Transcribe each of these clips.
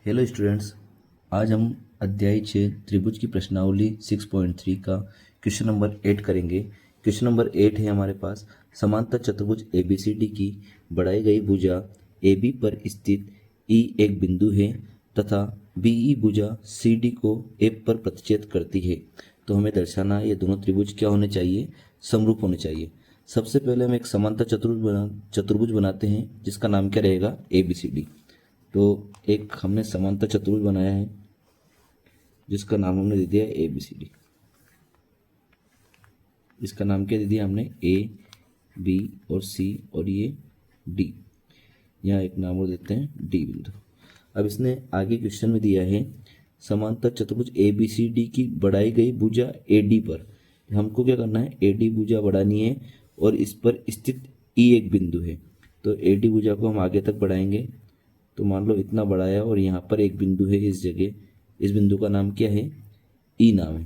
Hello students, आज हम अध्याय 6 त्रिभुज की प्रश्नावली 6.3 का क्वेश्चन नंबर 8 करेंगे। क्वेश्चन नंबर 8 है हमारे पास, समांतर चतुर्भुज ABCD की बढ़ाई गई भुजा AB पर स्थित E एक बिंदु है तथा BE भुजा CD को F पर प्रतिच्छेद करती है। तो हमें दर्शाना ये दोनों त्रिभुज क्या होने चाहिए, समरूप होने चाहिए। सबसे पहले हम एक समांतर चतुर्भुज बनाते हैं जिसका नाम क्या रहेगा, ABCD। तो एक हमने समांतर चतुर्भुज बनाया है जिसका नाम हमने दे दिया ABCD। इसका नाम क्या दे दिया हमने, A, B और C और ये D। यहाँ एक नाम और देते हैं D बिंदु। अब इसने आगे क्वेश्चन में दिया है समांतर चतुर्भुज ABCD की बढ़ाई गई भुजा AD पर। हमको क्या करना है, AD भुजा बढ़ानी है और इस पर स्थित E एक बिंदु है। तो AD भुजा को हम आगे तक बढ़ाएंगे। तो मान लो इतना बढ़ाया और यहाँ पर एक बिंदु है इस जगह, इस बिंदु का नाम क्या है, ई नाम है।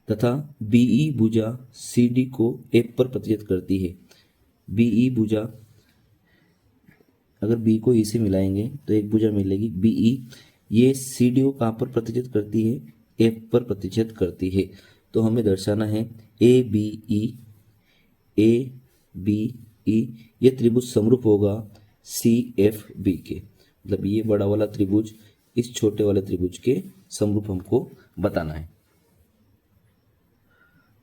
तथा BE भुजा CD को F पर प्रतिच्छेद करती है। BE भुजा, अगर B को E से मिलाएंगे तो एक भुजा मिलेगी BE। ये CD को कहाँ पर प्रतिच्छेद करती है, F पर प्रतिच्छेद करती है। तो हमें दर्शाना है ABE ये त्रिभुज समरूप होगा CFB के। मतलब ये बड़ा वाला त्रिभुज इस छोटे वाले त्रिभुज के समरूप हमको बताना है।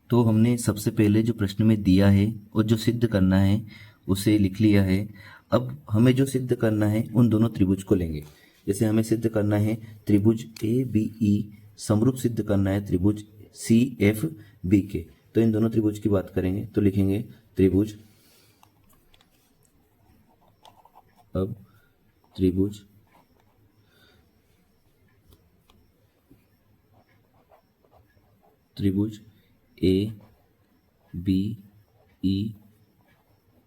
तो हमने सबसे पहले जो प्रश्न में दिया है और जो सिद्ध करना है उसे लिख लिया है। अब हमें जो सिद्ध करना है उन दोनों त्रिभुज को लेंगे। जैसे हमें सिद्ध करना है त्रिभुज ABE समरूप सिद्ध करना है त्रिभुज CFB के। तो इन दोनों त्रिभुज की बात करेंगे तो लिखेंगे त्रिभुज, अब त्रिभुज ABE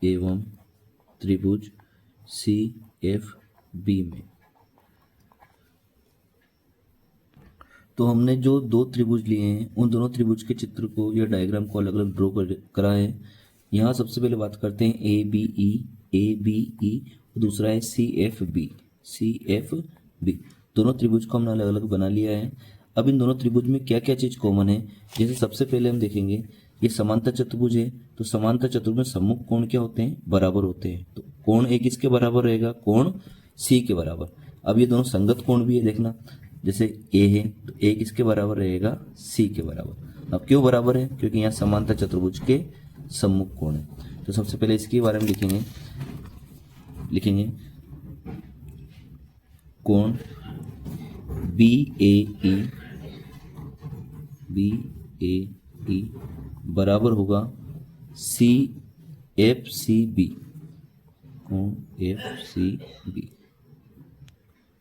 एवं त्रिभुज CFB में। तो हमने जो दो त्रिभुज लिए हैं उन दोनों त्रिभुज के चित्र को या डायग्राम को अलग अलग ड्रॉ करा है। यहाँ सबसे पहले बात करते हैं ABE और दूसरा है CFB। दोनों त्रिभुज को हमने अलग अलग बना लिया है। अब इन दोनों त्रिभुज में क्या क्या चीज कॉमन है, जैसे सबसे पहले हम देखेंगे ये समांतर चतुर्भुज है। तो समांतर चतुर्भुज में सम्मुख कोण क्या होते हैं, बराबर होते हैं। तो कोण एक इसके बराबर रहेगा, कोण C के बराबर। अब ये दोनों संगत कोण भी है, देखना जैसे A है तो A किसके बराबर रहेगा, C के बराबर। अब क्यों बराबर है, क्योंकि यहाँ समांतर चतुर्भुज के सम्मुख कोण है। तो सबसे पहले इसके बारे में लिखेंगे कोण BAE बराबर होगा CFCB, कोण FCB।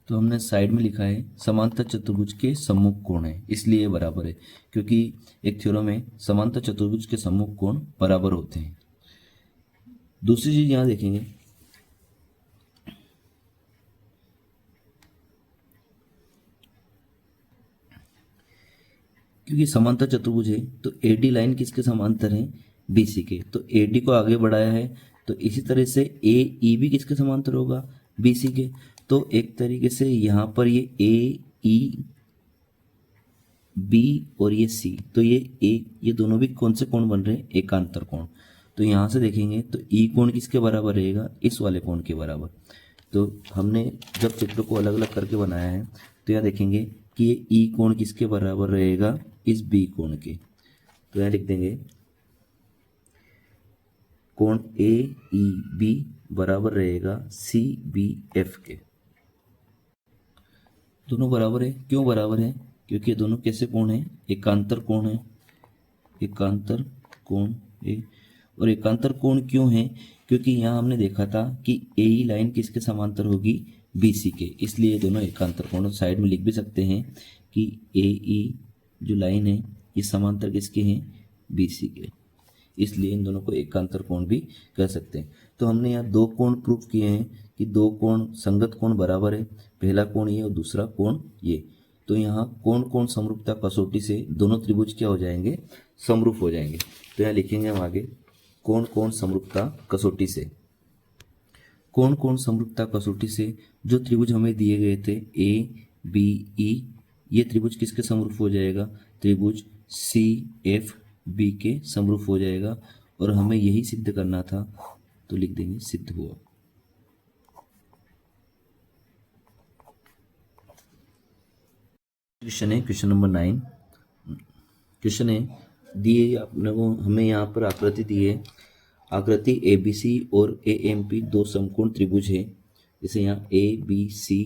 तो हमने साइड में लिखा है समांतर चतुर्भुज के सम्मुख कोण है, इसलिए बराबर है, क्योंकि एक थ्योरम में समांतर चतुर्भुज के सम्मुख कोण बराबर होते हैं। दूसरी चीज यहां देखेंगे, क्योंकि समांतर चतुर्भुज है तो AD लाइन किसके समांतर है, BC के। तो AD को आगे बढ़ाया है तो इसी तरह से AE भी किसके समांतर होगा, BC के। तो एक तरीके से यहाँ पर ये AEB और ये C, तो ये दोनों भी कौन से कोण बन रहे हैं, एकांतर कोण। तो यहाँ से देखेंगे तो E कोण किसके बराबर रहेगा, इस वाले कोण के बराबर। तो हमने जब चित्र को अलग अलग करके बनाया है तो यहाँ देखेंगे कि ये E कोण किसके बराबर रहेगा, इस B कोण के। तो यहाँ लिख देंगे कोण AEB बराबर रहेगा CBF के। दोनों बराबर है, क्यों बराबर है, क्योंकि ये दोनों कैसे कोण है, एकांतर कोण है। एकांतर कोण है, और एकांतर कोण क्यों है, क्योंकि यहाँ हमने देखा था कि AE लाइन किसके समांतर होगी, BC के, इसलिए दोनों एकांतर कोण। साइड में लिख भी सकते हैं कि AE जो लाइन है ये समांतर किसके हैं, BC के, इसलिए इन दोनों को एकांतर कोण भी कह सकते हैं। तो हमने यहाँ दो कोण प्रूफ किए हैं कि दो कोण संगत कोण बराबर है, पहला कोण ये और दूसरा कोण ये। तो यहाँ कोण कोण समरूपता कसौटी से दोनों त्रिभुज क्या हो जाएंगे, समरूप हो जाएंगे। तो यहाँ लिखेंगे हम आगे कोण कोण समरूपता कसौटी से। कौन कौन समरूपता कसौटी से जो त्रिभुज हमें दिए गए थे ए बी ई, ये त्रिभुज किसके समरूप हो जाएगा? त्रिभुज सी एफ बी के समरूप हो जाएगा। और हमें यही सिद्ध करना था, तो लिख देंगे सिद्ध हुआ। क्वेश्चन है क्वेश्चन नंबर 9। क्वेश्चन है दिए आपने को, हमें यहाँ पर आकृति दी है। आकृति ए बी सी और ए एम पी दो समकोण त्रिभुज है। जैसे यहाँ ए बी सी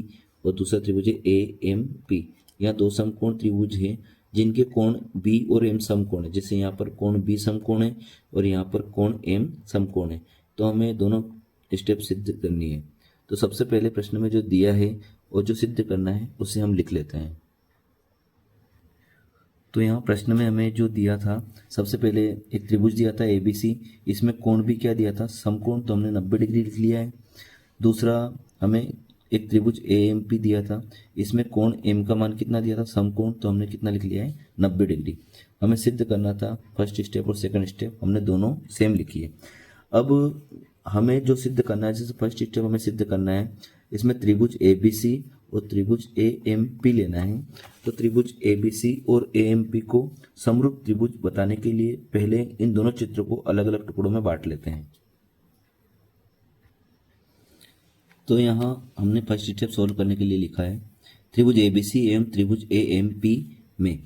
और दूसरा त्रिभुज है ए एम पी। यहाँ दो समकोण त्रिभुज है जिनके कोण बी और एम समकोण है। जैसे यहाँ पर कोण बी समकोण है और यहाँ पर कोण एम समकोण है। तो हमें दोनों स्टेप सिद्ध करनी है। तो सबसे पहले प्रश्न में जो दिया है और जो सिद्ध करना है उसे हम लिख लेते हैं। तो यहाँ प्रश्न में हमें जो दिया था, सबसे पहले एक त्रिभुज दिया था ए बी सी, इसमें कोण भी क्या दिया था? समकोण, तो हमने 90 डिग्री लिख लिया है। दूसरा हमें एक त्रिभुज ए एम पी दिया था, इसमें कोण एम का मान कितना दिया था? समकोण, तो हमने कितना लिख लिया है? 90 डिग्री। हमें सिद्ध करना था, फर्स्ट स्टेप और सेकंड स्टेप हमने दोनों सेम लिखी है। अब हमें जो सिद्ध करना है, जैसे फर्स्ट स्टेप हमें सिद्ध करना है, इसमें त्रिभुज ए बी सी और त्रिभुज ए एम पी लेना है। तो त्रिभुज ए बी सी और ए एम पी को समरूप त्रिभुज बताने के लिए पहले इन दोनों चित्रों को अलग अलग टुकड़ों में बांट लेते हैं। तो यहाँ हमने फर्स्ट स्टेप सॉल्व करने के लिए लिखा है त्रिभुज ए बी सी एवं त्रिभुज ए एम पी में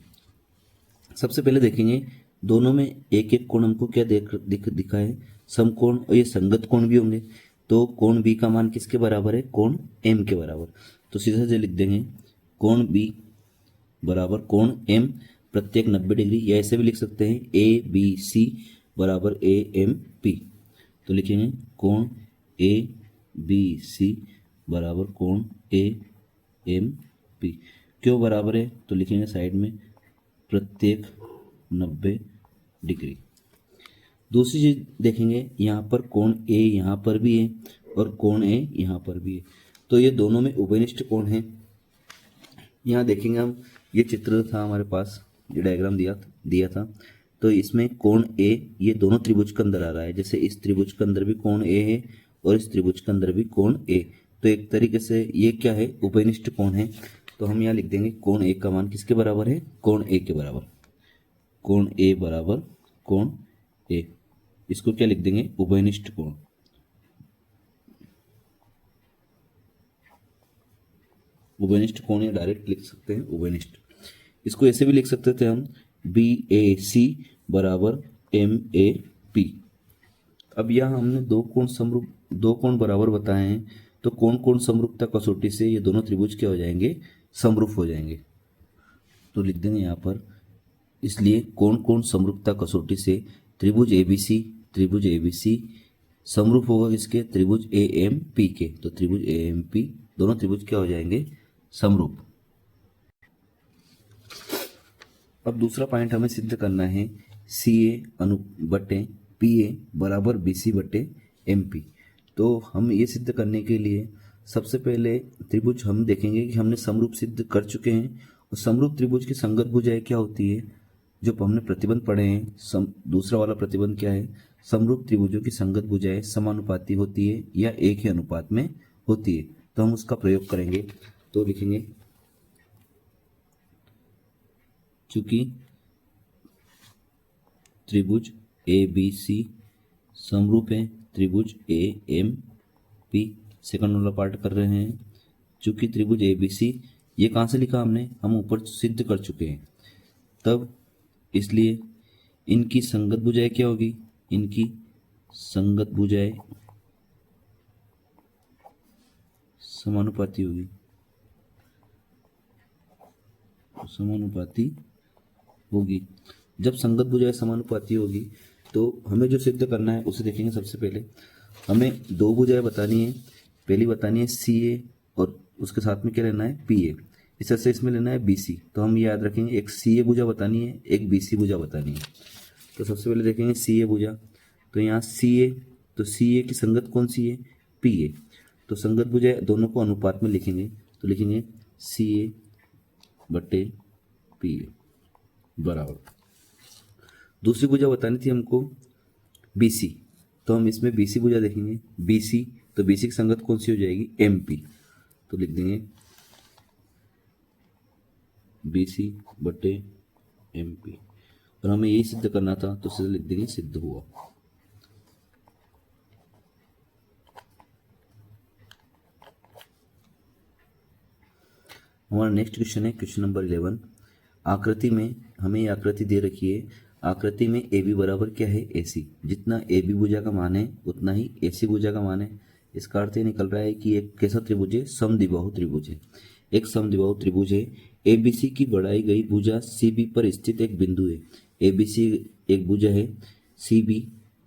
सबसे पहले देखेंगे दोनों में एक एक कोण हमको क्या दिखा है? समकोण, और ये संगत कोण भी होंगे। तो कोण बी का मान किसके बराबर है? कोण एम के बराबर। तो सीधा से लिख देंगे कोण बी बराबर कोण एम प्रत्येक 90 डिग्री, या ऐसे भी लिख सकते हैं ए बी सी बराबर ए एम पी। तो लिखेंगे कोण ए बी सी बराबर कोण ए एम पी। क्यों बराबर है? तो लिखेंगे साइड में प्रत्येक 90 डिग्री। दूसरी चीज देखेंगे, यहाँ पर कोण ए यहाँ पर भी है और कोण ए यहाँ पर भी है, तो ये दोनों में उभयनिष्ठ कोण है। यहाँ देखेंगे हम, ये चित्र था हमारे पास, ये डायग्राम दिया था। तो इसमें कोण ए ये दोनों त्रिभुज के अंदर आ रहा है। जैसे इस त्रिभुज के अंदर भी कोण ए है और इस त्रिभुज के अंदर भी कोण ए, तो एक तरीके से ये क्या है? उभयनिष्ठ कोण है। तो हम यहाँ लिख देंगे कोण ए का मान किसके बराबर है? कोण ए के बराबर। कोण ए बराबर कोण ए, इसको क्या लिख देंगे? उभयनिष्ठ कोण। उभयनिष्ठ कोण या डायरेक्ट लिख सकते हैं उभयनिष्ठ। इसको ऐसे भी लिख सकते थे हम बी ए सी बराबर एम ए पी। अब यहाँ हमने दो कोण बराबर बताए हैं, तो कोण कोण समरूपता कसौटी से ये दोनों त्रिभुज क्या हो जाएंगे? समरूप हो जाएंगे। तो लिख देंगे यहाँ पर, इसलिए कोण कोण समरूपता कसौटी से त्रिभुज ए बी सी समरूप होगा किसके? त्रिभुज ए एम पी के। तो त्रिभुज ए एम पी दोनों त्रिभुज क्या हो जाएंगे? समरूप। अब दूसरा पॉइंट हमें सिद्ध करना है सी ए बटे पी ए बराबर बी सी बटे एम पी। तो हम ये सिद्ध करने के लिए सबसे पहले त्रिभुज हम देखेंगे कि हमने समरूप सिद्ध कर चुके हैं, और समरूप त्रिभुज की संगत भुजाएं क्या होती है? जो हमने प्रतिबंध पढ़े हैं, दूसरा वाला प्रतिबंध क्या है? समरूप त्रिभुजों की संगत भुजाएं समानुपाती होती है या एक ही अनुपात में होती है। तो हम उसका प्रयोग करेंगे। तो लिखेंगे चूंकि त्रिभुज ए बी सी समरूप है त्रिभुज ए एम पी, सेकंड वाला पार्ट कर रहे हैं। चूंकि त्रिभुज ए बी सी, ये कहाँ से लिखा हमने? हम ऊपर सिद्ध कर चुके हैं, तब इसलिए इनकी संगत भुजाएं क्या होगी? इनकी संगत भुजाएं समानुपाती होगी, समानुपाती होगी। जब संगत भुजाएं समानुपाती होगी तो हमें जो सिद्ध करना है उसे देखेंगे। सबसे पहले हमें दो भुजाएं बतानी है। पहली बतानी है सी ए और उसके साथ में क्या लेना है? P A. इस तरह से इसमें लेना है बी सी। तो हम याद रखेंगे एक सी ए भुजा बतानी है, एक बी सी भुजा बतानी है। तो सबसे पहले देखेंगे सी ए भुजा। तो यहाँ सी ए, तो सी ए की संगत कौन सी है? P A. तो संगत भुजाएं दोनों को अनुपात में लिखेंगे। तो लिखेंगे सी ए बटे पी ए बराबर। दूसरी भुजा बतानी थी हमको बी सी, तो हम इसमें बी सी भुजा देखेंगे। बी सी तो BC की संगत कौन सी हो जाएगी? MP। तो लिख देंगे BC बटे MP, और हमें यही सिद्ध करना था तो सीधे लिख देंगे सिद्ध हुआ। हमारा नेक्स्ट क्वेश्चन है क्वेश्चन नंबर 11। आकृति में हमें ये आकृति दे रखी है, आकृति में AB बराबर क्या है? AC। जितना AB भुजा का मान है उतना ही AC भुजा का मान है। इसका अर्थ ये निकल रहा है कि एक कैसा त्रिभुज है? समद्विबाहु त्रिभुज है। एक समद्विबाहु त्रिभुज है। ABC की बढ़ाई गई भुजा CB पर स्थित एक बिंदु है। ABC एक भुजा है, CB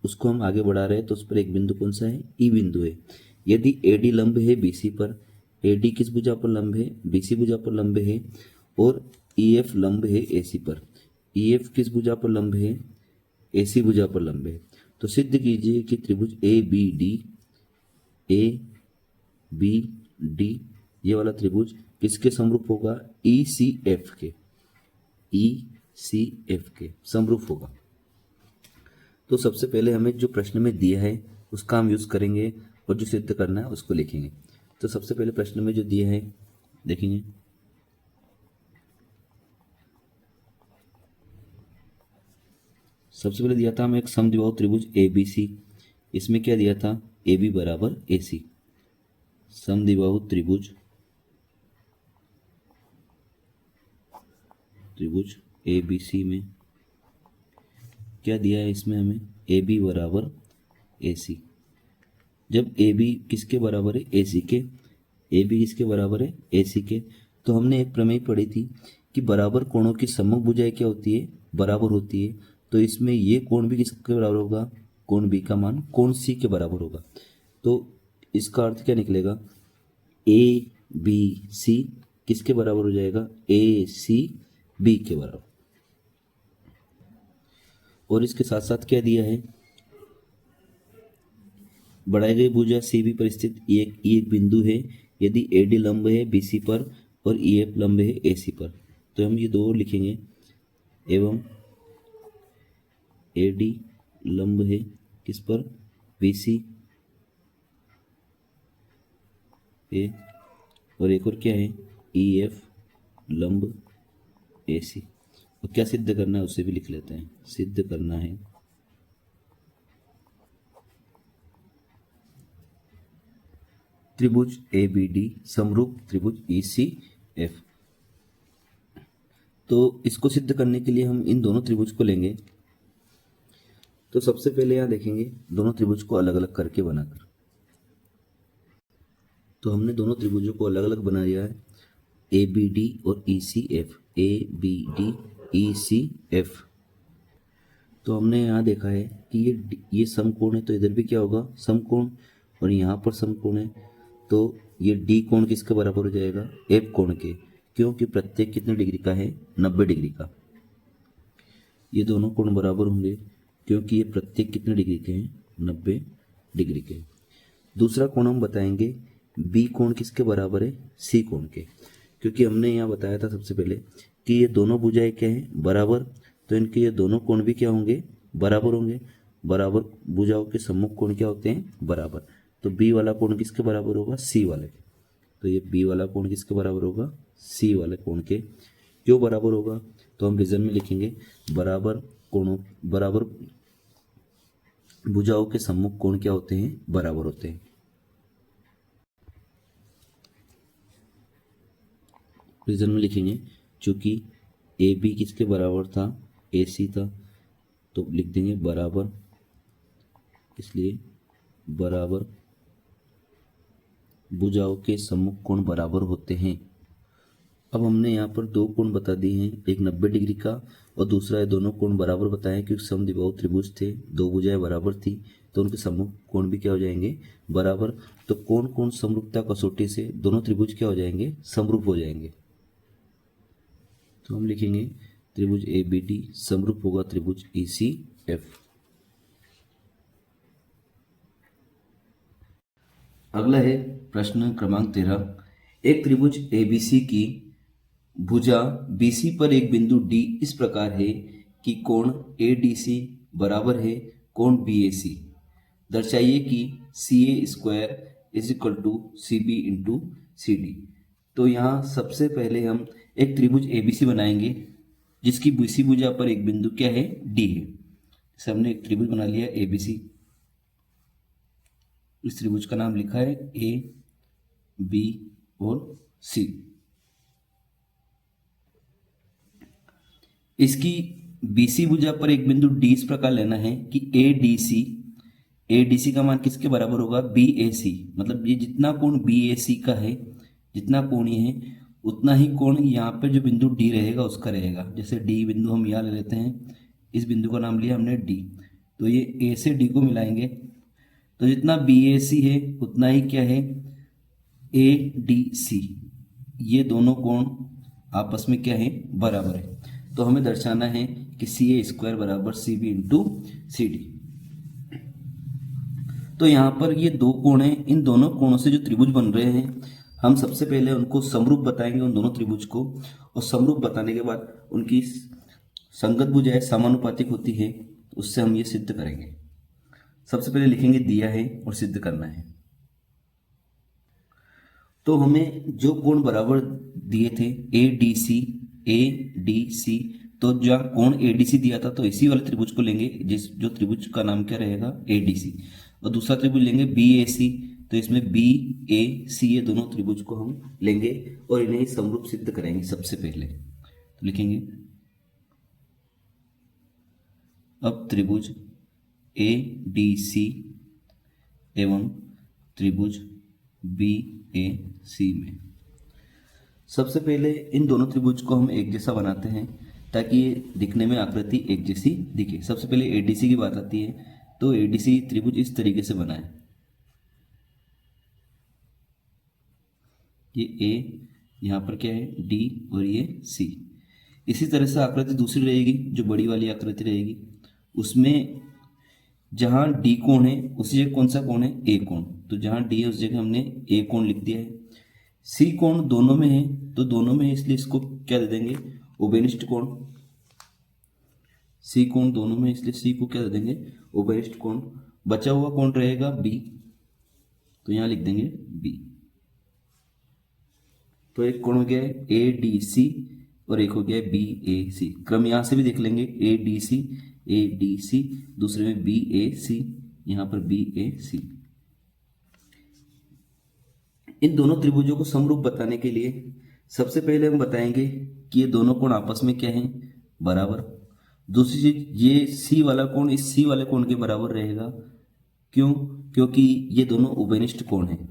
उसको हम आगे बढ़ा रहे हैं तो उस पर एक बिंदु कौन सा है? E बिंदु है। यदि AD लंब है BC पर, AD किस भुजा पर लंब है? BC भुजा पर लंब है, और EF लंब है AC पर। EF किस भुजा पर लंब है? AC भुजा पर लंब है। तो सिद्ध कीजिए कि त्रिभुज ABD ये वाला त्रिभुज किसके समरूप होगा? ECF के, ECF के समरूप होगा। तो सबसे पहले हमें जो प्रश्न में दिया है उसका हम यूज करेंगे और जो सिद्ध करना है उसको लिखेंगे। तो सबसे पहले प्रश्न में जो दिया है देखेंगे, सबसे पहले दिया था हमें एक समद्विबाहु त्रिभुज ABC। इसमें क्या दिया था? AB बराबर AC। समद्विबाहु त्रिभुज ABC में क्या दिया है? इसमें हमें AB बराबर AC। जब AB किसके बराबर है? AC के। AB किसके बराबर है? AC के। तो हमने एक प्रमेय पढ़ी थी कि बराबर कोणों की सम्मुख भुजाएं क्या होती है? बराबर होती है। तो इसमें ये कोण भी किसके बराबर होगा? कोण B का मान कोण C के बराबर होगा। तो इसका अर्थ क्या निकलेगा? ABC किसके बराबर हो जाएगा? ACB के बराबर। और इसके साथ साथ क्या दिया है? बढ़ाई गई भुजा CB पर स्थित एक बिंदु है यदि AD लंब है BC पर और EF लंब है AC पर। तो हम ये दो लिखेंगे, एवं AD लंब है किस पर? BC पे, और एक और क्या है? EF लंब AC। और क्या सिद्ध करना है उसे भी लिख लेते हैं। सिद्ध करना है त्रिभुज ABD समरूप त्रिभुज ECF। तो इसको सिद्ध करने के लिए हम इन दोनों त्रिभुज को लेंगे। तो सबसे पहले यहाँ देखेंगे दोनों त्रिभुज को अलग अलग करके बनाकर। तो हमने दोनों त्रिभुजों को अलग अलग बना दिया है, ABD और ECF। ABD ECF। तो हमने यहाँ देखा है कि ये समकोण है, तो इधर भी क्या होगा? समकोण। और यहाँ पर समकोण है, तो ये D कोण किसके बराबर हो जाएगा? F कोण के। क्योंकि प्रत्येक कितने डिग्री का है? 90 डिग्री का। ये दोनों कोण बराबर होंगे क्योंकि ये प्रत्येक कितने डिग्री के हैं? 90 डिग्री के। दूसरा कोण हम बताएंगे B कोण किसके बराबर है? C कोण के। क्योंकि हमने यहाँ बताया था सबसे पहले कि ये दोनों भुजाएं क्या है? बराबर। तो इनके ये दोनों कोण भी क्या होंगे? बराबर होंगे। बराबर भुजाओं के सम्मुख कोण क्या होते हैं? बराबर। तो B वाला कोण किसके बराबर होगा? C वाले के। तो ये B वाला कोण किसके बराबर होगा? C वाले कोण के। क्यों बराबर होगा? तो हम रीजन में लिखेंगे बराबर भुजाओं के सम्मुख कोण क्या होते हैं? बराबर होते हैं। रीजन में लिखेंगे चूंकि AB किसके बराबर था? AC था, तो लिख देंगे बराबर, इसलिए बराबर भुजाओं के सम्मुख कोण बराबर होते हैं। अब हमने यहाँ पर दो कोण बता दिए हैं, एक 90 डिग्री का और दूसरा है दोनों कोण बराबर बताएं क्योंकि समद्विबाहु त्रिभुज थे, दो भुजाएं बराबर थी तो उनके सम्मुख कोण भी क्या हो जाएंगे? बराबर। तो कोण कोण समरूपता कसौटी से दोनों त्रिभुज क्या हो जाएंगे? समरूप हो जाएंगे। तो हम लिखेंगे त्रिभुज ABD समरूप होगा त्रिभुज ECF। अगला है प्रश्न क्रमांक 13। एक त्रिभुज ABC की भुजा BC पर एक बिंदु D इस प्रकार है कि कोण ADC बराबर है कोण BAC। दर्शाइए कि CA square is equal to C B into C D. तो यहाँ सबसे पहले हम एक त्रिभुज एबीसी बनाएंगे जिसकी बीसी भुजा पर एक बिंदु क्या है, डी है। जैसे हमने एक त्रिभुज बना लिया एबीसी, इस त्रिभुज का नाम लिखा है ए बी और सी। इसकी बीसी भुजा पर एक बिंदु डी इस प्रकार लेना है कि ए डी सी का मान किसके बराबर होगा, बी ए सी। मतलब ये जितना कोण बी ए सी का है, जितना कोण ये है उतना ही कोण यहाँ पे जो बिंदु डी रहेगा उसका रहेगा। जैसे डी बिंदु हम यहाँ ले लेते हैं, इस बिंदु का नाम लिया हमने डी, तो ये ए से डी को मिलाएंगे तो जितना बी ए सी है उतना ही क्या है, ए डी सी। ये दोनों कोण आपस में क्या है, बराबर है। तो हमें दर्शाना है कि सी ए स्क्वायर बराबर C B into C D. तो यहाँ पर ये दो कोण हैं, इन दोनों कोणों से जो त्रिभुज बन रहे हैं हम सबसे पहले उनको समरूप बताएंगे उन दोनों त्रिभुज को, और समरूप बताने के बाद उनकी संगत भुजाएं समानुपातिक होती है, तो उससे हम ये सिद्ध करेंगे। सबसे पहले लिखेंगे दिया है और सिद्ध करना है। तो हमें जो कोण बराबर दिए थे ए डी सी, तो जहाँ कोण ए डी सी दिया था तो इसी वाले त्रिभुज को लेंगे जो त्रिभुज का नाम क्या रहेगा, ए डी सी। और दूसरा त्रिभुज लेंगे बी ए सी, तो इसमें बी ए सी ये दोनों त्रिभुज को हम लेंगे और इन्हें समरूप सिद्ध करेंगे। सबसे पहले तो लिखेंगे अब त्रिभुज ए डी सी एवं त्रिभुज बी ए सी में सबसे पहले इन दोनों त्रिभुज को हम एक जैसा बनाते हैं ताकि ये दिखने में आकृति एक जैसी दिखे। सबसे पहले एडीसी की बात आती है, तो एडीसी त्रिभुज इस तरीके से बना है, ये ए, यहाँ पर क्या है डी और ये सी। इसी तरह से आकृति दूसरी रहेगी जो बड़ी वाली आकृति रहेगी, उसमें जहाँ डी कोण है उसी जगह कौन सा कोण है, ए कोण। तो जहाँ डी है उस जगह हमने ए कोण लिख दिया है। सी कोण दोनों में है, तो दोनों में है इसलिए इसको क्या दे देंगे, उभयनिष्ठ कोण। सी कोण दोनों में इसलिए सी को क्या दे देंगे, उभयनिष्ठ कोण। बचा हुआ कोण रहेगा बी, तो यहाँ लिख देंगे बी। तो एक कोण हो गया है ए डी सी और एक हो गया है बी ए सी। क्रम यहां से भी देख लेंगे, ए डी सी, दूसरे में बी ए सी, यहां पर बी ए सी। इन दोनों त्रिभुजों को समरूप बताने के लिए सबसे पहले हम बताएंगे कि ये दोनों कोण आपस में क्या हैं, बराबर। दूसरी चीज, ये सी वाला कोण इस सी वाले कोण के बराबर रहेगा। क्यों, क्योंकि ये दोनों उभयनिष्ठ कोण हैं।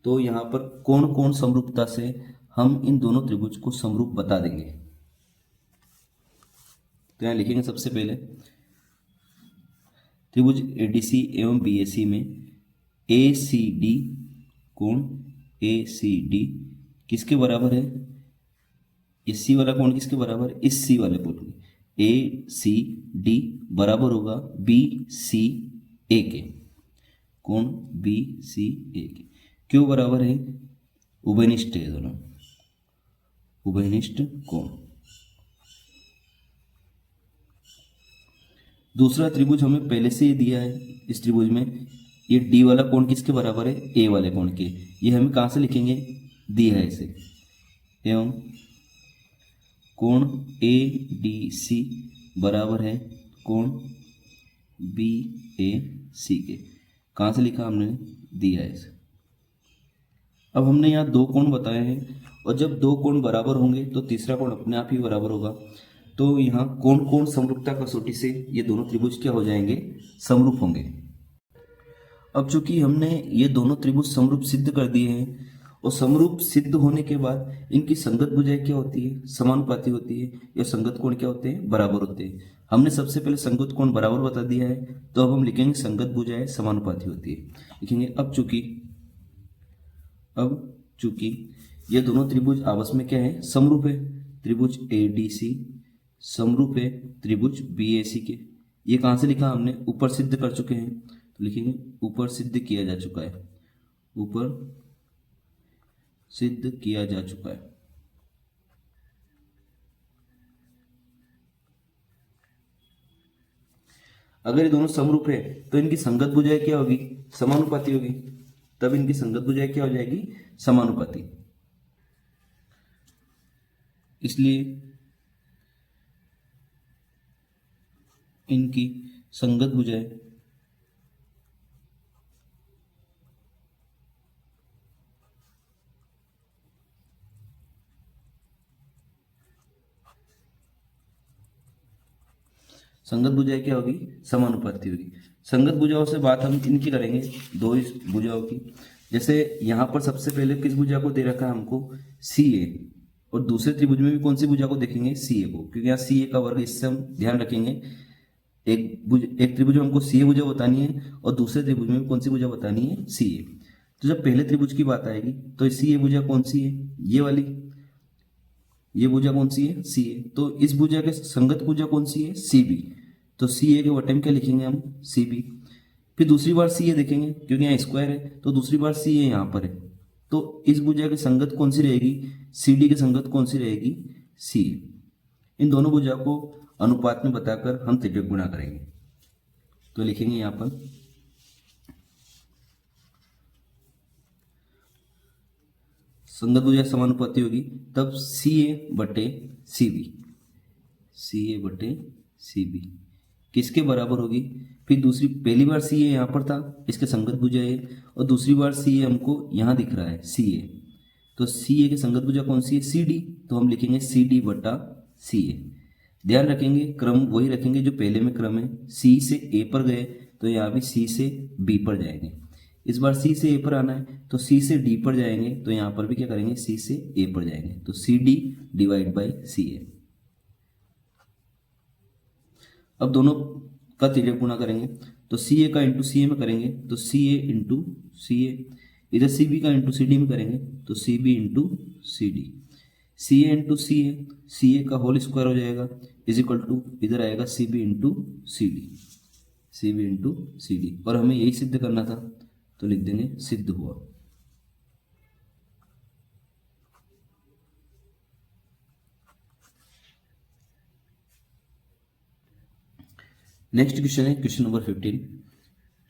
तो यहाँ पर कोण कोण समरूपता से हम इन दोनों त्रिभुज को समरूप बता देंगे। तो यहाँ लिखेंगे सबसे पहले त्रिभुज एडीसी एवं बीएसी में ए सी डी कोण ए सी डी किसके बराबर है, इस सी वाला कोण किसके बराबर, इस सी वाले कोण के। ए सी डी बराबर होगा बी सी ए के, कोण बी सी ए के। क्यों बराबर है, उभयनिष्ठ है दोनों, उभयनिष्ठ कोण। दूसरा त्रिभुज हमें पहले से ही दिया है, इस त्रिभुज में ये डी वाला कोण किसके बराबर है, ए वाले कोण के। ये हम कहां से लिखेंगे, दिया है इसे। एवं कोण ए डी सी बराबर है कोण बी ए सी के। कहां से लिखा हमने, दिया है इसे। अब हमने यहाँ दो कोण बताए हैं, और जब दो कोण बराबर होंगे तो तीसरा कोण अपने आप ही बराबर होगा। तो यहाँ कोण कोण समरूपता कसौटी से ये दोनों त्रिभुज क्या हो जाएंगे, समरूप होंगे। अब चूंकि हमने ये दोनों त्रिभुज समरूप सिद्ध कर दिए हैं, और समरूप सिद्ध होने के बाद इनकी संगत भुजाएं क्या होती है, समानुपाती होती है, या संगत कोण क्या होते हैं, बराबर होते हैं। हमने सबसे पहले संगत कोण बराबर बता दिया है, तो अब हम लिखेंगे संगत भुजाएं समानुपाती होती है। लिखेंगे अब चूंकि ये दोनों त्रिभुज आपस में क्या है, समरूप है। त्रिभुज ए डी सी समरूप है त्रिभुज बी ए सी के। ये कहां से लिखा हमने, ऊपर सिद्ध कर चुके हैं, तो लिखेंगे ऊपर सिद्ध किया जा चुका है, ऊपर सिद्ध किया जा चुका है। अगर ये दोनों समरूप है तो इनकी संगत भुजाएं क्या होगी, समानुपाती होगी। तब इनकी संगत भुजाएं क्या हो जाएगी, समानुपाती। इसलिए इनकी संगत भुजाएं संगत भुजाएं क्या होगी, समानुपाती होगी। संगत भुजाओं से बात हम इनकी करेंगे, दो इस भुजाओं की। जैसे यहाँ पर सबसे पहले किस भुजा को दे रखा है हमको, सी ए, और दूसरे त्रिभुज में भी कौन सी भुजा को देखेंगे, सी ए को, क्योंकि यहाँ सी ए का वर्ग, इससे हम ध्यान रखेंगे। एक त्रिभुज में हमको सी ए भुजा बतानी है और दूसरे त्रिभुज में कौन सी भुजा बतानी है, सी ए। तो जब पहले त्रिभुज की बात आएगी तो सी ए भुजा कौन सी है, ये वाली, ये भुजा कौन सी है, सी ए। तो इस भुजा के संगत भुजा कौन सी है, सी बी। तो सी ए के बटे में क्या लिखेंगे हम, सी बी। फिर दूसरी बार सी ए देखेंगे, क्योंकि यहाँ स्क्वायर है तो दूसरी बार सी ए यहाँ पर है, तो इस भुजा की संगत कौन सी रहेगी, सी डी की संगत कौन सी रहेगी, सी ए। इन दोनों भुजा को अनुपात में बताकर हम त्रिज्यक गुणा करेंगे। तो लिखेंगे यहाँ पर संगत भुजा समानुपाती होगी, तब सी ए बटे सी बी, सी ए बटे सी बी किसके बराबर होगी। फिर दूसरी, पहली बार सी ए यहाँ पर था, इसके संगत भुजा है, और दूसरी बार सी ए हमको यहाँ दिख रहा है, सी ए। तो सी ए की संगत भुजा कौन सी है, सी डी। तो हम लिखेंगे सी डी बटा सी ए। ध्यान रखेंगे क्रम वही रखेंगे जो पहले में क्रम है, सी से ए पर गए तो यहाँ भी सी से बी पर जाएंगे। इस बार सी से ए पर आना है तो सी से डी पर जाएंगे, तो यहाँ पर भी क्या करेंगे, सी से ए पर जाएंगे, तो सी डी डिवाइड बाई सी ए। अब दोनों का तिर्यक गुणा करेंगे, तो सी ए का इंटू सी ए में करेंगे तो सी ए इंटू सी ए, इधर सी बी का इंटू सी डी में करेंगे तो C B into C D. C A into C A का होल स्क्वायर हो जाएगा, इज इक्वल टू इधर आएगा C B into C D, C B into C D. और हमें यही सिद्ध करना था तो लिख देंगे सिद्ध हुआ। नेक्स्ट क्वेश्चन है क्वेश्चन नंबर 15।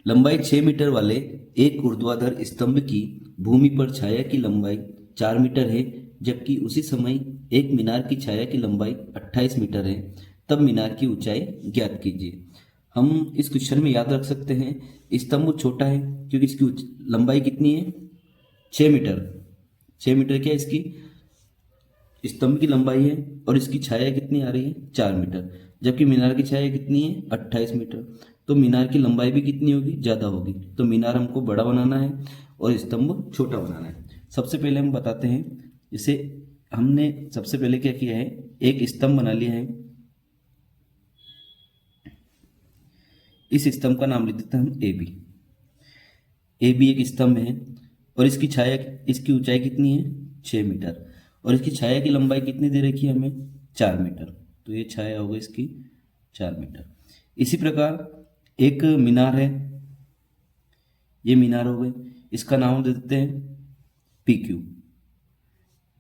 लंबाई 6 मीटर वाले एक ऊर्ध्वाधर स्तंभ की भूमि पर छाया की लंबाई 4 मीटर है, जबकि उसी समय एक मीनार की छाया की लंबाई 28 मीटर है, तब मीनार की ऊंचाई ज्ञात कीजिए। हम इस क्वेश्चन में याद रख सकते हैं, स्तंभ छोटा है क्योंकि इसकी लंबाई कितनी है, 6 मीटर। 6 मीटर क्या इसकी स्तंभ की लंबाई है, और इसकी छाया कितनी आ रही है, 4 मीटर, जबकि मीनार की छाया कितनी है, 28 मीटर। तो मीनार की लंबाई भी कितनी होगी, ज़्यादा होगी। तो मीनार हमको बड़ा बनाना है और स्तंभ छोटा बनाना है। सबसे पहले हम बताते हैं, जैसे हमने सबसे पहले क्या किया है, एक स्तंभ बना लिया है। इस स्तंभ का नाम लिख देते हैं हम ए बी। ए बी एक स्तंभ है और इसकी छाया, इसकी ऊंचाई कितनी है, 6 मीटर, और इसकी छाया की लंबाई कितनी दे रखी है हमें, 4 मीटर। तो ये छाया होगा इसकी 4 मीटर। इसी प्रकार एक मीनार है, ये मीनार हो गई, इसका नाम दे देते हैं P Q.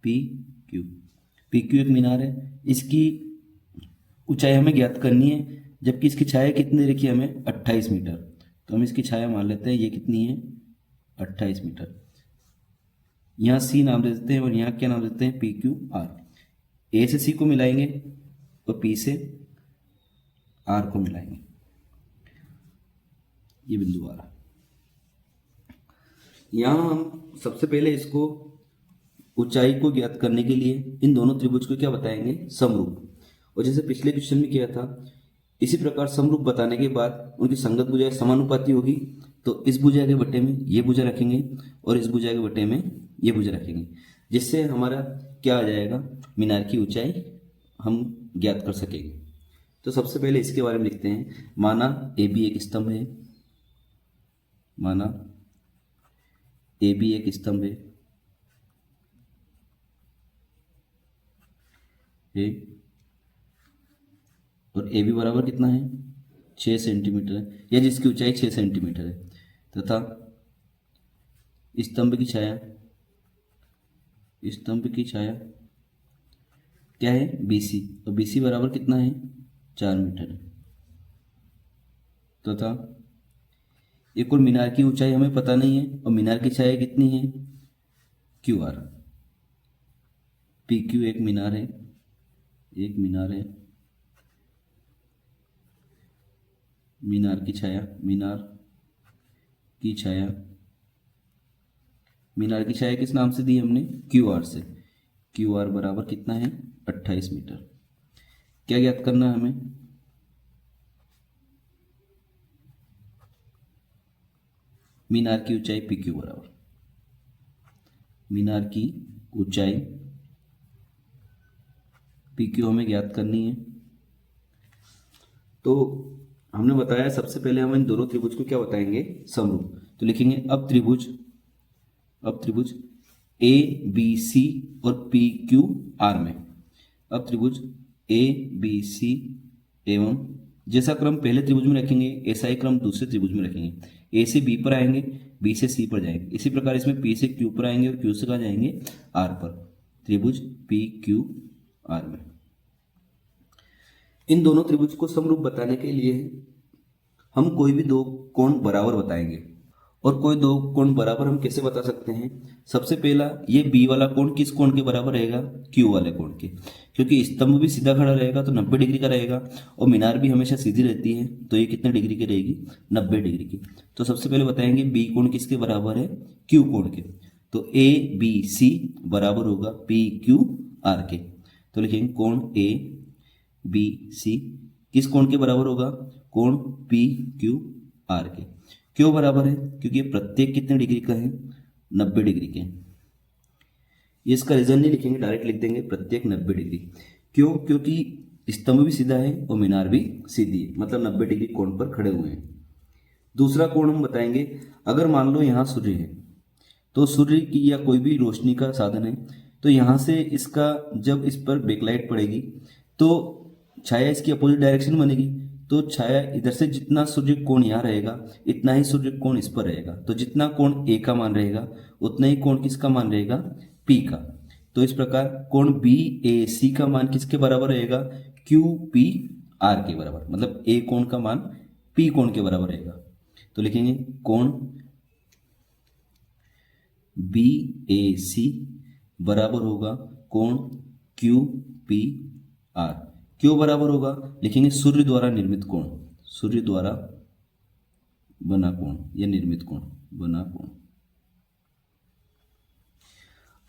P Q, P Q एक मीनार है, इसकी ऊंचाई हमें ज्ञात करनी है, जबकि इसकी छाया कितनी दे रखी है हमें, 28 मीटर। तो हम इसकी छाया मान लेते हैं, ये कितनी है, 28 मीटर। यहाँ सी नाम दे देते हैं और यहाँ क्या नाम देते हैं, पी क्यू आर। ए से सी को मिलाएंगे और पी से आर को मिलाएंगे, ये बिंदु आ रहा। यहाँ हम सबसे पहले इसको ऊंचाई को ज्ञात करने के लिए इन दोनों त्रिभुज को क्या बताएंगे, समरूप। और जैसे पिछले क्वेश्चन में किया था, इसी प्रकार समरूप बताने के बाद उनकी संगत भुजाएं समानुपाती होगी, तो इस भुजा के बटे में ये भुजा रखेंगे और इस भुजा के बटे में ये भुजा रखेंगे, जिससे हमारा क्या आ जाएगा, मीनार की ऊंचाई हम ज्ञात कर सकेंगे। तो सबसे पहले इसके बारे में लिखते हैं। माना ए बी एक स्तंभ है, माना ए बी एक स्तंभ है, और ए बी बराबर कितना है, 6 सेंटीमीटर है, या जिसकी ऊंचाई 6 सेंटीमीटर है, तथा स्तंभ की छाया, स्तंभ की छाया क्या है, BC, और BC बराबर कितना है, 4 मीटर है, तथा एक और मीनार की ऊंचाई हमें पता नहीं है और मीनार की छाया कितनी है, क्यू आर। पी क्यू एक मीनार है, एक मीनार है, मीनार की छाया, मीनार की छाया, मीनार की छाया किस नाम से दी हमने, क्यू आर से। क्यू आर बराबर कितना है, 28 मीटर। क्या ज्ञात करना है हमें, मीनार की ऊंचाई पी क्यू बराबर, मीनार की ऊंचाई पी क्यू हमें ज्ञात करनी है। तो हमने बताया सबसे पहले हम इन दोनों त्रिभुज को क्या बताएंगे, समरूप। तो लिखेंगे अब त्रिभुज ए बी सी और पी क्यू आर में, अब त्रिभुज ए बी सी एवं जैसा क्रम पहले त्रिभुज में रखेंगे ऐसा ही क्रम दूसरे त्रिभुज में रखेंगे। ए से बी पर आएंगे, बी से सी पर जाएंगे, इसी प्रकार इसमें पी से क्यू पर आएंगे और क्यू से कहाँ जाएंगे, आर पर। त्रिभुज पी क्यू आर में इन दोनों त्रिभुज को समरूप बताने के लिए हम कोई भी दो कोण बराबर बताएंगे। और कोई दो कोण बराबर हम कैसे बता सकते हैं, सबसे पहला ये बी वाला कोण किस कोण के बराबर रहेगा, क्यू वाले कोण के, क्योंकि स्तंभ भी सीधा खड़ा रहेगा तो 90 डिग्री का रहेगा और मीनार भी हमेशा सीधी रहती है तो ये कितने डिग्री की रहेगी, 90 डिग्री की। तो सबसे पहले बताएंगे बी कोण किसके बराबर है, क्यू कोण के। तो ए बी सी बराबर होगा पी क्यू आर के। तो लिखेंगे कोण ए बी सी किस कोण के बराबर होगा, कोण पी क्यू आर के। क्यों बराबर है, क्योंकि प्रत्येक कितने डिग्री का है, 90 डिग्री के। इसका रीजन नहीं लिखेंगे, डायरेक्ट लिख देंगे प्रत्येक 90 डिग्री। क्यों, क्योंकि स्तंभ भी सीधा है और मीनार भी सीधी है, मतलब 90 डिग्री कोण पर खड़े हुए हैं। दूसरा कोण हम बताएंगे, अगर मान लो यहाँ सूर्य है तो सूर्य की या कोई भी रोशनी का साधन है तो यहाँ से इसका जब इस पर बैकलाइट पड़ेगी तो छाया इसकी अपोजिट डायरेक्शन बनेगी। तो छाया इधर से जितना सूर्य कोण यहाँ रहेगा इतना ही सूर्य कोण इस पर रहेगा। तो जितना कोण ए का मान रहेगा उतना ही कोण किसका मान रहेगा, पी का। तो इस प्रकार कोण बी ए सी का मान किसके बराबर रहेगा, क्यू पी आर के बराबर, मतलब ए कोण का मान पी कोण के बराबर रहेगा। तो लिखेंगे कोण बी ए सी बराबर होगा कोण क्यू पी आर। क्यों बराबर होगा, लिखेंगे सूर्य द्वारा निर्मित कोण, सूर्य द्वारा बना कोण या निर्मित कोण, बना कोण।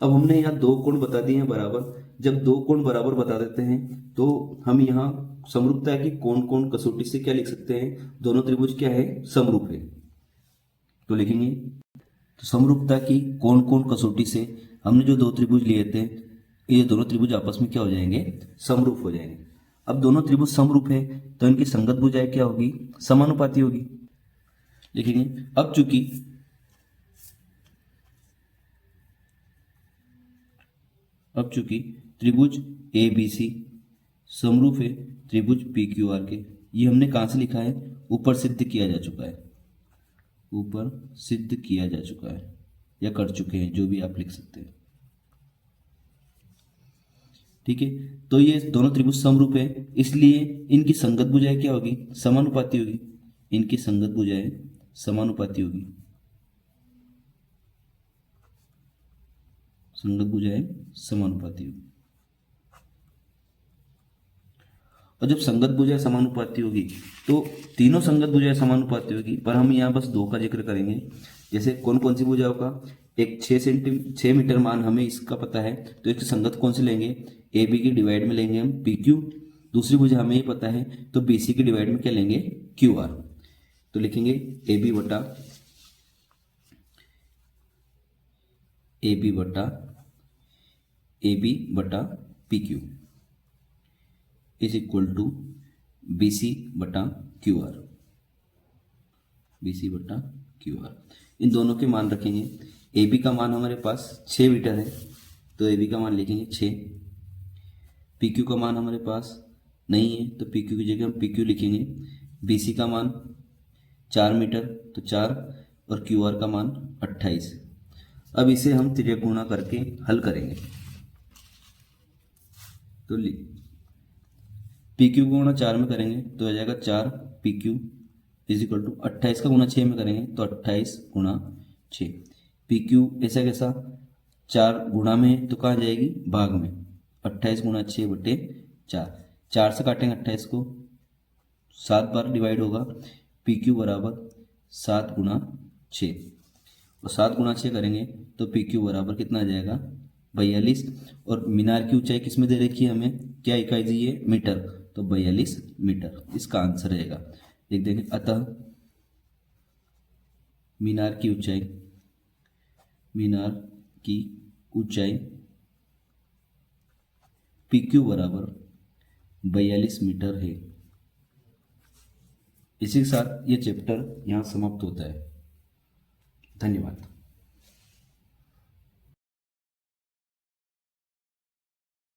अब हमने यहाँ दो कोण बता दिए हैं बराबर। जब दो कोण बराबर बता देते हैं तो हम यहाँ समरूपता की कौन कौन कसौटी से क्या लिख सकते हैं, दोनों त्रिभुज क्या है, समरूप है। तो लिखेंगे तो समरूपता की कौन कौन कसौटी से हमने जो दो त्रिभुज लिए थे ये दोनों त्रिभुज आपस में क्या हो जाएंगे, समरूप हो जाएंगे। अब दोनों त्रिभुज समरूप है तो इनकी संगत भुजाएं क्या होगी, समानुपाती होगी। लिखेंगे अब चूंकि त्रिभुज ए बी सी समरूप है त्रिभुज पी क्यू आर के, ये हमने कहां से लिखा है, ऊपर सिद्ध किया जा चुका है, ऊपर सिद्ध किया जा चुका है या कर चुके हैं, जो भी आप लिख सकते हैं। ठीक है, तो ये दोनों त्रिभुज समरूप है इसलिए इनकी संगत भुजाएं क्या होगी, समानुपाती होगी। इनकी संगत भुजाएं समानुपाती होगी, संगत भुजाएं समानुपाती होगी। और जब संगत भुजाएं समानुपाती होगी तो तीनों संगत भुजाएं समानुपाती होगी, पर हम यहाँ बस दो का जिक्र करेंगे। जैसे कौन कौन सी भुजाओं का, एक 6 मीटर मान हमें इसका पता है तो इसकी संगत कौन सी लेंगे, ए बी की डिवाइड में लेंगे हम पी क्यू। दूसरी भुजा हमें ये पता है तो बी सी की डिवाइड में क्या लेंगे, क्यू आर। तो लिखेंगे ए बी बटा P Q is equal to B C बटा क्यू आर, बी सी बटा क्यू आर। इन दोनों के मान रखेंगे। ए बी का मान हमारे पास 6 मीटर है तो ए बी का मान लिखेंगे 6। पी क्यू का मान हमारे पास नहीं है तो पी क्यू की जगह हम पी क्यू लिखेंगे। बी सी का मान 4 मीटर तो 4 और क्यू आर का मान 28। अब इसे हम तिर्यक गुणा करके हल करेंगे तो पी क्यू गुणा 4 में करेंगे तो आ जाएगा 4 P Q is equal to 28 का गुणा 6 में करेंगे तो 28 गुणा 6। पी क्यू ऐसा कैसा, 4 गुणा में तो कहाँ जाएगी, भाग में, 28 गुणा 6 बटे 4, 4 से काटेंगे 28 को, 7 बार डिवाइड होगा, पी क्यू बराबर 7 गुणा 6, और 7 गुणा 6 करेंगे तो पी क्यू बराबर कितना आ जाएगा, 42। और मीनार की ऊंचाई किस में दे रखी है हमें, क्या इकाई दी है, मीटर, तो 42 मीटर इसका आंसर रहेगा। देख देंगे, अतः मीनार की ऊंचाई, मीनार की ऊंचाई पी क्यू बराबर 42 मीटर है। इसी के साथ ये चैप्टर यहाँ समाप्त होता है। धन्यवाद।